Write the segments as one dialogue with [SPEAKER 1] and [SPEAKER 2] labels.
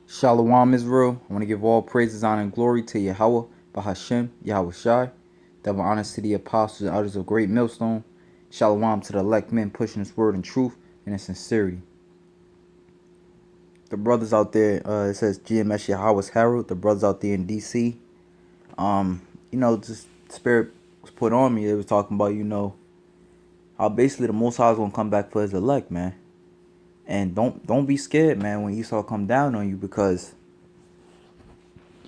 [SPEAKER 1] Shalom Israel. I want to give all praises, honor, and glory to Yahweh, Bahashem, Yahweh Shai. Double honors to the apostles and others of great millstone. Shalom to the elect men pushing this word in truth and in sincerity. The brothers out there, it says GMS Yahweh's Herald. The brothers out there in DC, just spirit was put on me. They was talking about, how basically the Most High is gonna come back for His elect, man. And don't be scared, man, when Esau come down on you, because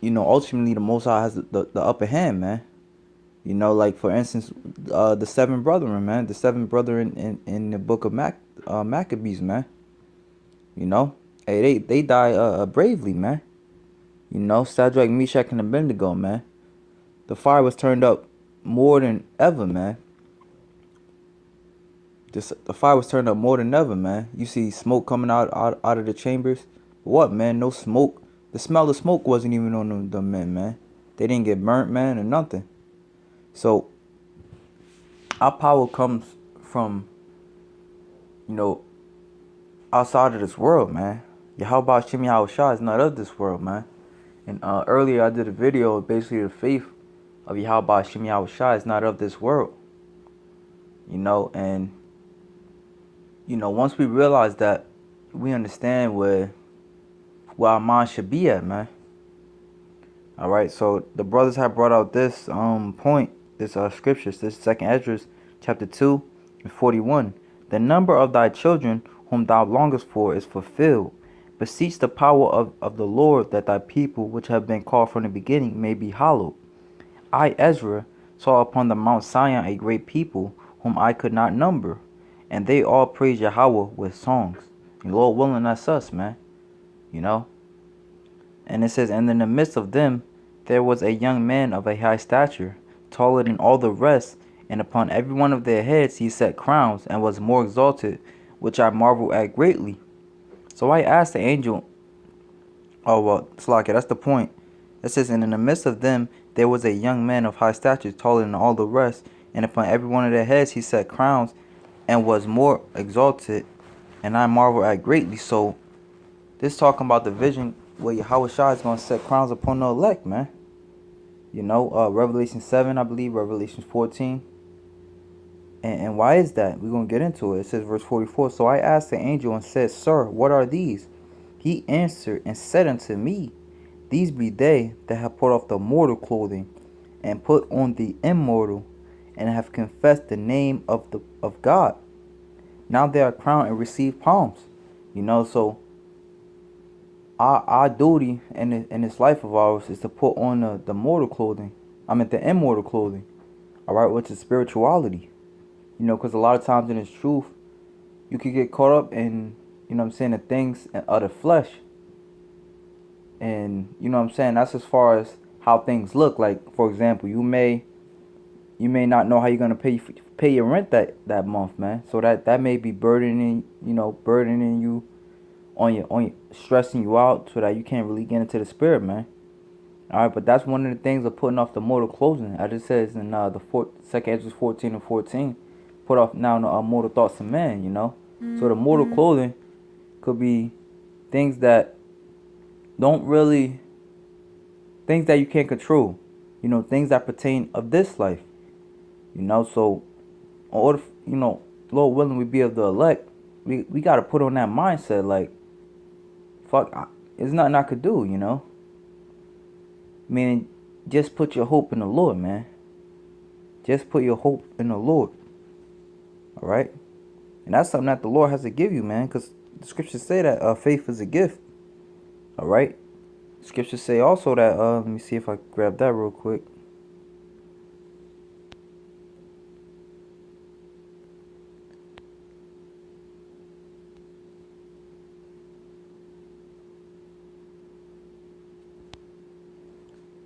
[SPEAKER 1] ultimately the Most High has the upper hand, man. Like for instance, the seven brethren, man, the seven brethren in the book of Maccabees, man. Hey, they die bravely, man. Shadrach, Meshach, and Abednego, man. The fire was turned up more than ever, man. The fire was turned up more than ever, man. You see smoke coming out of the chambers. What, man? No smoke. The smell of smoke wasn't even on the men, man. They didn't get burnt, man, or nothing. So our power comes from, you know, outside of this world, man. Yahweh Shimi Shah is not of this world, man. And earlier I did a video, basically the faith of Yahweh Shimi Shah is not of this world. And once we realize that, we understand where our mind should be at, man. All right, so the brothers have brought out this point, this scriptures, this second Esdras chapter 2 and 41. The number of thy children whom thou longest for is fulfilled. Beseech the power of the Lord, that thy people which have been called from the beginning may be hallowed. I, Ezra, saw upon the Mount Zion a great people whom I could not number, and they all praise Yahweh with songs. And Lord willing, that's us, man. And it says, and in the midst of them there was a young man of a high stature, taller than all the rest, and upon every one of their heads he set crowns, and was more exalted, which I marvel at greatly. So I asked the angel, Slakia, that's the point. It says, and in the midst of them there was a young man of high stature, taller than all the rest, and upon every one of their heads he set crowns, and was more exalted, and I marvel at greatly. So this talking about the vision where Yahweh Shah is going to set crowns upon the elect, man. Revelation 7, I believe, Revelation 14. And why is that? We're going to get into it. It says, verse 44, so I asked the angel and said, Sir, what are these? He answered and said unto me, These be they that have put off the mortal clothing, and put on the immortal, and have confessed the name of God. Now they are crowned and receive palms. So our duty in this life of ours is to put on the mortal clothing. The immortal clothing. All right, which is spirituality. Because a lot of times in this truth, you could get caught up in, the things of the flesh. And, that's as far as how things look. Like, for example, you may not know how you're going to pay your rent that month, man. So that may be burdening you on your stressing you out, so that you can't really get into the spirit, man. All right, but that's one of the things of putting off the mortal clothing. As it says in second Ezra 14 and 14, put off now the mortal thoughts of man. So the mortal clothing could be things that don't really, things that you can't control. Things that pertain of this life. So in order, Lord willing, we be of the elect. We got to put on that mindset, like, fuck, there's nothing I could do. Meaning, just put your hope in the Lord, man. Just put your hope in the Lord. All right? And that's something that the Lord has to give you, man. Because the scriptures say that faith is a gift. All right? Scriptures say also that, let me see if I grab that real quick.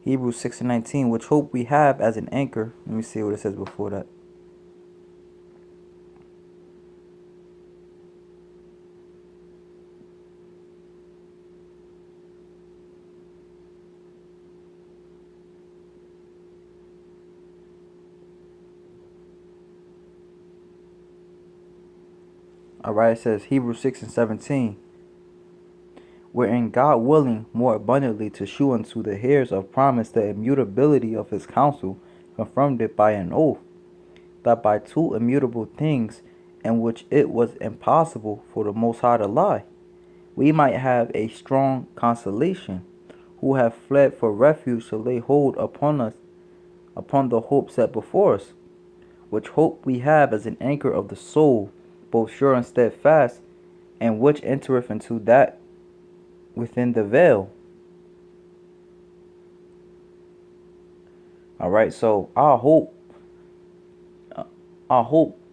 [SPEAKER 1] Hebrews 6 and 19, which hope we have as an anchor. Let me see what it says before that. All right, it says Hebrews 6 and 17. wherein God willing more abundantly to shew unto the heirs of promise the immutability of his counsel, confirmed it by an oath, that by two immutable things, in which it was impossible for the Most High to lie, we might have a strong consolation, who have fled for refuge to lay hold upon us, upon the hope set before us, which hope we have as an anchor of the soul, both sure and steadfast, and which entereth into that within the veil. All right, so our hope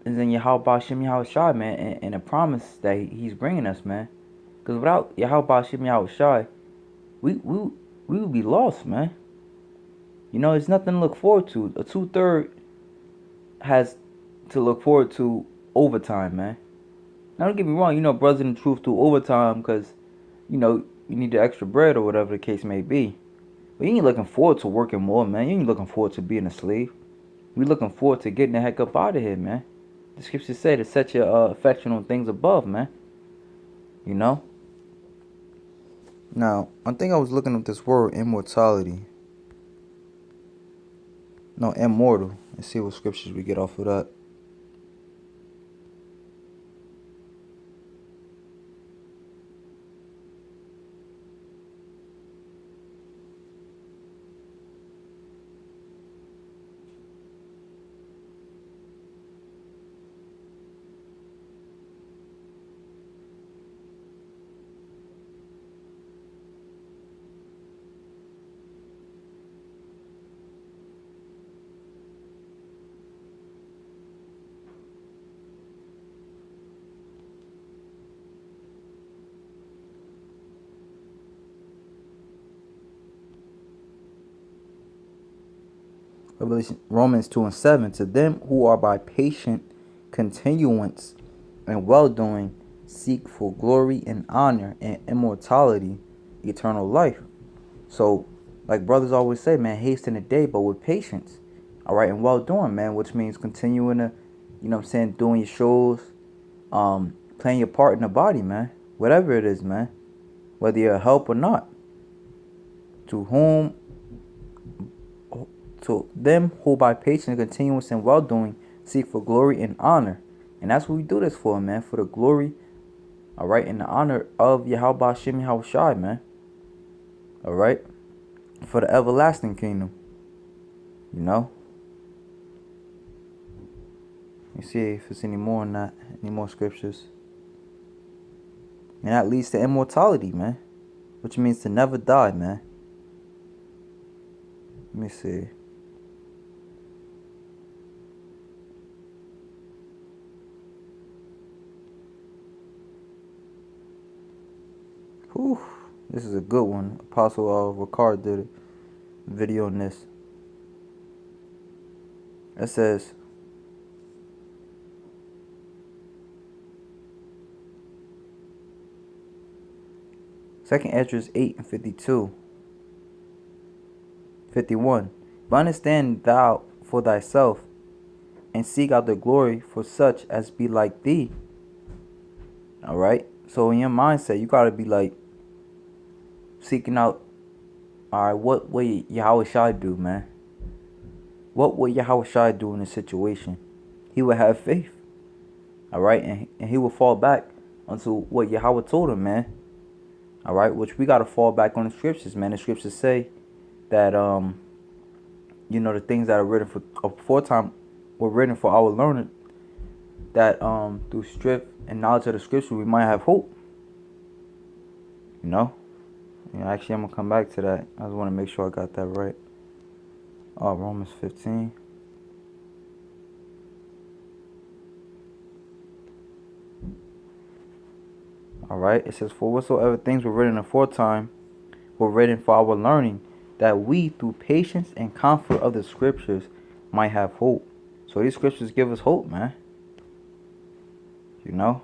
[SPEAKER 1] is in Yahweh Shem Yahushai, man, and the promise that he's bringing us, man. Because without Yahweh Shem Yahushai, we we we would be lost, man. You know, there's nothing to look forward to. A 2/3 has to look forward to overtime, man. Now, don't get me wrong, you know, brothers in the truth do overtime because, you know, you need the extra bread or whatever the case may be. But you ain't looking forward to working more, man. You ain't looking forward to being a slave. We looking forward to getting the heck up out of here, man. The scriptures say to set your affection on things above, man. You know? Now, I think I was looking at this word immortality. No, immortal. Let's see what scriptures we get off of that. Romans 2:7. To them who are by patient continuance and well-doing seek for glory and honor and immortality, eternal life. So, like brothers always say, man, hasten the day, but with patience. All right, and well-doing, man, which means continuing to, you know what I'm saying, doing your shows, playing your part in the body, man. Whatever it is, man. Whether you're a help or not. To whom To them who by patience, continuance, and well-doing seek for glory and honor. And that's what we do this for, man. For the glory, all right, and the honor of Yahweh Shem Yahushai, man. All right? For the everlasting kingdom. You know? Let me see if there's any more in that. Any more scriptures. And that leads to immortality, man. Which means to never die, man. Let me see. Whew. This is a good one. Apostle Ricard did a video on this. It says, Second Esdras 8:52, 51. But understand thou for thyself, and seek out the glory for such as be like thee. All right. So in your mindset, you gotta be like seeking out. All right, what would Yahweh Shai do, man? What would Yahweh Shai do in this situation? He would have faith. All right, and he would fall back onto what Yahweh told him, man. All right, which we gotta fall back on the scriptures, man. The scriptures say that you know, the things that are written for aforetime were written for our learning. That through strength and knowledge of the scripture, we might have hope. You know. Yeah, actually, I'm gonna come back to that. I just want to make sure I got that right. Oh, Romans 15. All right. It says, for whatsoever things were written aforetime were written for our learning, that we, through patience and comfort of the scriptures, might have hope. So these scriptures give us hope, man. You know,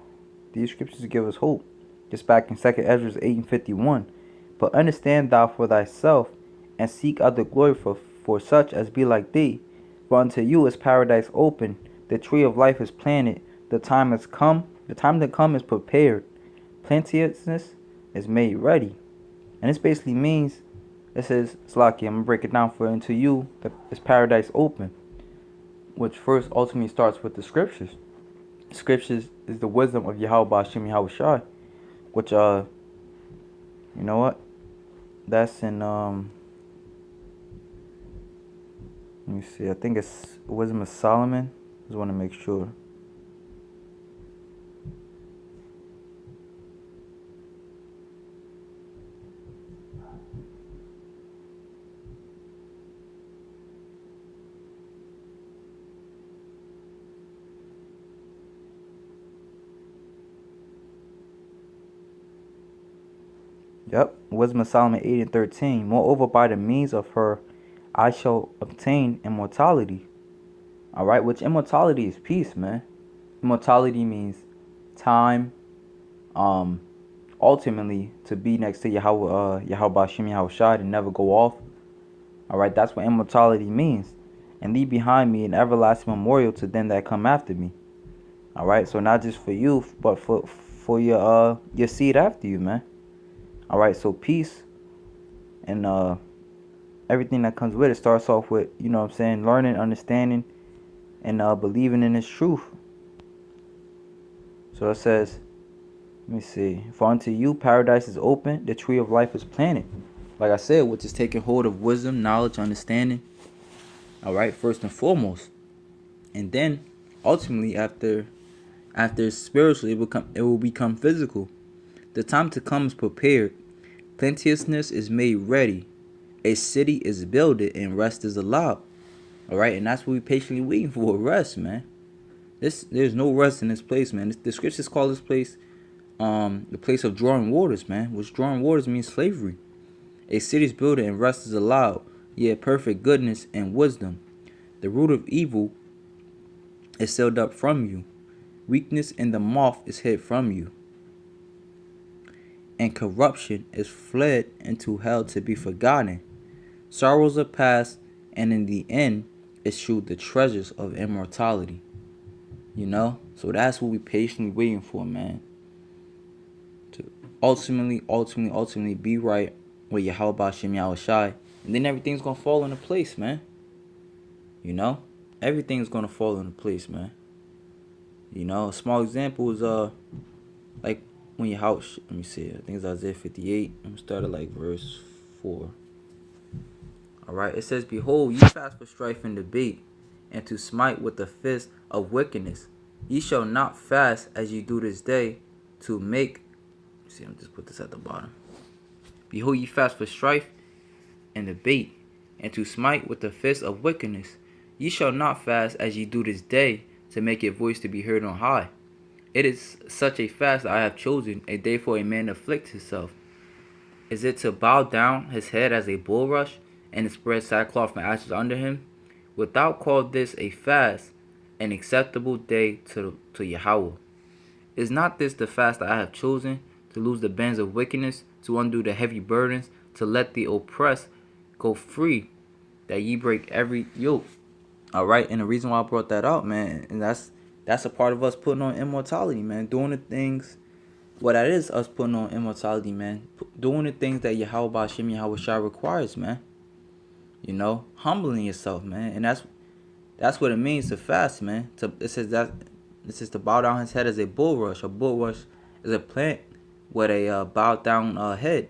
[SPEAKER 1] these scriptures give us hope. Just back in 2nd Esdras 8:51. But understand thou for thyself, and seek out the glory for such as be like thee. For unto you is paradise open, the tree of life is planted, the time has come, the time to come is prepared. Plenteousness is made ready. And this basically means, it says, Slaki, I'm going to break it down for unto you, that is paradise open, which first ultimately starts with the scriptures. Scriptures is the wisdom of Yahweh Bashim Yahweh Shai, which, you know what? That's in, let me see, I think it's Wisdom of Solomon. Just want to make sure. Yep, Wisdom of Solomon 8 and 13. Moreover, by the means of her, I shall obtain immortality. Alright, which immortality is peace, man. Immortality means time, ultimately to be next to Yahweh, Yahweh Bashim Yahweh Shai and never go off. Alright, that's what immortality means. And leave behind me an everlasting memorial to them that come after me. Alright, so not just for you, but for your seed after you, man. Alright, so peace and everything that comes with it starts off with, you know what I'm saying, learning, understanding, and believing in this truth. So it says, let me see. For unto you paradise is open, the tree of life is planted. Like I said, which is taking hold of wisdom, knowledge, understanding. Alright, first and foremost. And then ultimately after spiritually it will become physical. The time to come is prepared. Plenteousness is made ready. A city is builded and rest is allowed. Alright, and that's what we patiently waiting for, rest, man. There's no rest in this place, man. The scriptures call this place the place of drawing waters, man. Which drawing waters means slavery. A city is built and rest is allowed. Yet perfect goodness and wisdom. The root of evil is sealed up from you. Weakness and the moth is hid from you. And corruption is fled into hell to be forgotten. Sorrows are past, and in the end issue the treasures of immortality. You know? So that's what we patiently waiting for, man. To ultimately be right with Yahweh Bashim Yahweh Shai. And then everything's gonna fall into place, man. You know? Everything's gonna fall into place, man. You know, a small example is like when your house, let me see, I think it's Isaiah 58. I'm gonna start at like verse 4. Alright, it says, Behold, ye fast for strife and debate, and to smite with the fist of wickedness. Ye shall not fast as ye do this day, to make, see, I'm just put this at the bottom. Behold, ye fast for strife and debate, and to smite with the fist of wickedness. Ye shall not fast as ye do this day, to make your voice to be heard on high. It is such a fast that I have chosen, a day for a man to afflict himself. Is it to bow down his head as a bulrush, and to spread sackcloth and ashes under him? Wilt thou call this a fast, an acceptable day to Yahweh? Is not this the fast that I have chosen, to loose the bands of wickedness, to undo the heavy burdens, to let the oppressed go free, that ye break every yoke? Alright, and the reason why I brought that out, man, and that's a part of us putting on immortality, man. Doing the things, well, that is us putting on immortality, man. Doing the things that Yahweh Bashim Yahweh Shai requires, man. You know, humbling yourself, man. And that's what it means to fast, man. This is to bow down his head as a bulrush. A bulrush is a plant with a bowed down head.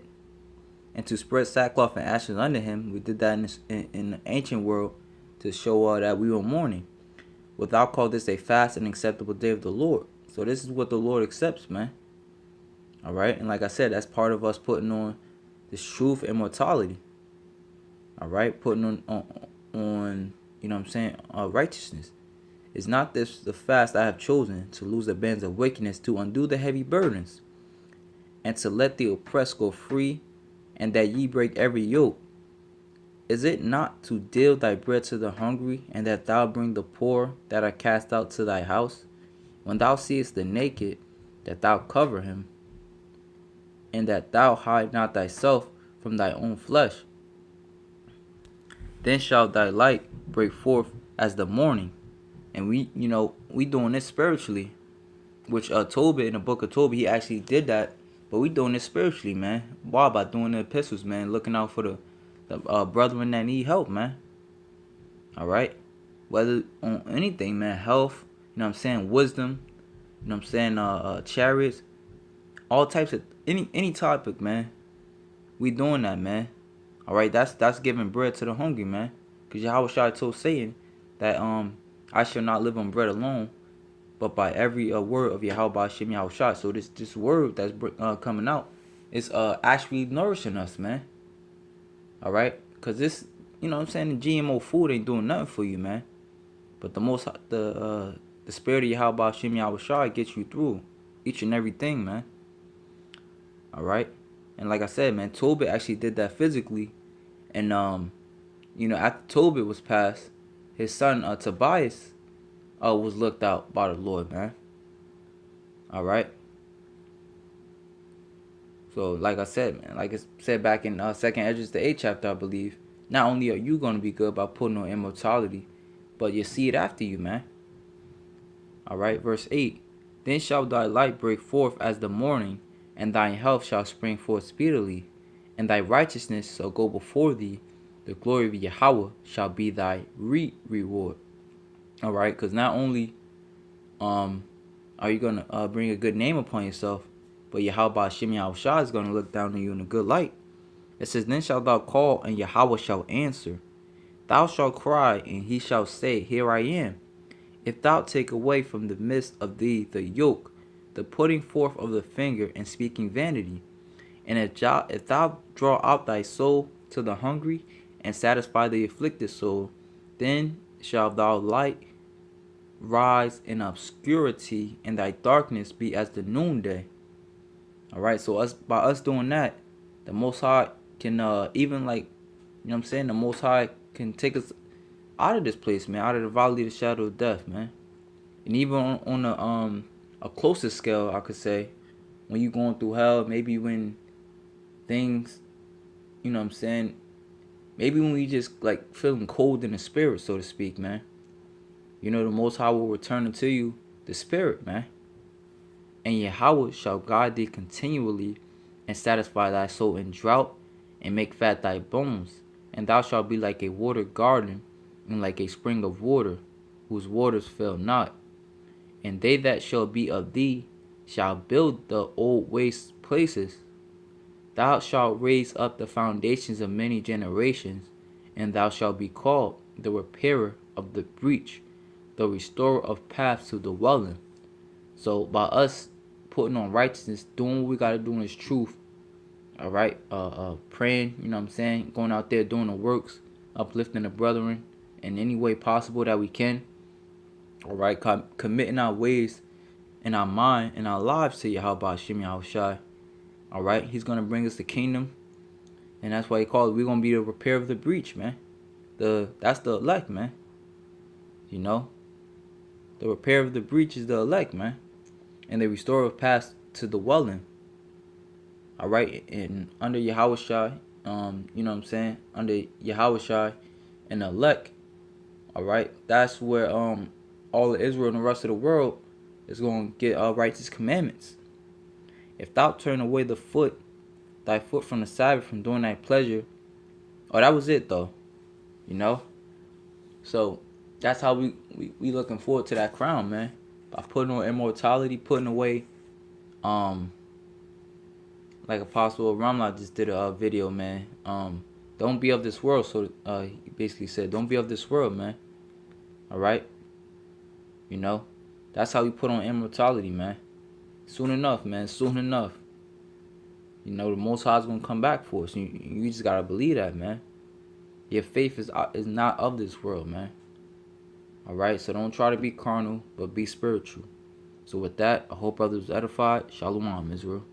[SPEAKER 1] And to spread sackcloth and ashes under him. We did that in the ancient world to show that we were mourning. Without call this a fast and acceptable day of the Lord. So this is what the Lord accepts, man. Alright? And like I said, that's part of us putting on this truth, immortality. Alright? Putting on you know what I'm saying, righteousness. Is not this the fast I have chosen, to loose the bands of wickedness, to undo the heavy burdens, and to let the oppressed go free, and that ye break every yoke? Is it not to deal thy bread to the hungry, and that thou bring the poor that are cast out to thy house? When thou seest the naked, that thou cover him, and that thou hide not thyself from thy own flesh? Then shall thy light break forth as the morning. And we doing this spiritually, which Tobit, in the book of Tobit, he actually did that But we doing it spiritually, man. Why? By doing the epistles, man. Looking out for the brethren that need help, man. All right. Whether on anything, man. Health. You know what I'm saying? Wisdom. You know what I'm saying? Chariots. All types of any topic, man. We doing that, man. All right. That's giving bread to the hungry, man. Cause Yahweh Shai told Satan that I shall not live on bread alone, but by every word of Yahweh Hashem Yahweh Shai. So this word that's coming out is actually nourishing us, man. All right, cause this, you know what I'm saying, the GMO food ain't doing nothing for you, man. But the spirit of Yahweh Hashem Yahweh Shai gets you through each and everything, man. All right, and like I said, man, Tobit actually did that physically, and you know, after Tobit was passed, his son Tobias was looked out by the Lord, man. All right. So, like I said, man, like it said back in 2nd Esdras, the 8th chapter, I believe, not only are you going to be good by putting on immortality, but your seed after you, man. All right, verse 8. Then shall thy light break forth as the morning, and thine health shall spring forth speedily, and thy righteousness shall go before thee. The glory of Yahweh shall be thy reward. All right, because not only are you going to bring a good name upon yourself, but Yahweh Hashem Yahweh Shai is going to look down on you in a good light. It says, then shalt thou call, and Yahweh shall answer. Thou shalt cry, and he shall say, here I am. If thou take away from the midst of thee the yoke, the putting forth of the finger, and speaking vanity, and if thou draw out thy soul to the hungry, and satisfy the afflicted soul, then shall thou light rise in obscurity, and thy darkness be as the noonday. All right, so by us doing that, the Most High can even, like, you know what I'm saying, the Most High can take us out of this place, man, out of the valley of the shadow of death, man. And even on a closer scale, I could say, when you going through hell, maybe when things, you know what I'm saying, maybe when we just like feeling cold in the spirit, so to speak, man. You know, the Most High will return unto you the spirit, man. And Yahweh shall guide thee continually, and satisfy thy soul in drought, and make fat thy bones. And thou shalt be like a watered garden, and like a spring of water, whose waters fail not. And they that shall be of thee shall build the old waste places. Thou shalt raise up the foundations of many generations, and thou shalt be called the repairer of the breach, the restorer of paths to the dwelling. So by us putting on righteousness, doing what we gotta do in this truth, all right, praying, you know what I'm saying, going out there doing the works, uplifting the brethren in any way possible that we can, all right, committing our ways and our mind and our lives to Yahweh Hashem Yahweh Shai. All right, he's gonna bring us the kingdom, and that's why he called it. We're gonna be the repair of the breach, man. That's the elect, man. You know, the repair of the breach is the elect, man, and the restorer of paths to the dwelling. All right, and under Yahweh Shai, you know what I'm saying, under Yahweh Shai and the elect. All right, that's where all of Israel and the rest of the world is going to get righteous commandments. If thou turn away thy foot from the Sabbath, from doing thy pleasure. Oh, that was it though, you know. So that's how we looking forward to that crown, man. By putting on immortality, putting away, like Apostle Ramla just did a video, man. Don't be of this world. So he basically said, don't be of this world, man. All right. You know, that's how we put on immortality, man. Soon enough, man. Soon enough. You know, the Most High is gonna come back for us. You just gotta believe that, man. Your faith is not of this world, man. All right. So don't try to be carnal, but be spiritual. So with that, I hope brothers was edified. Shalom, Israel.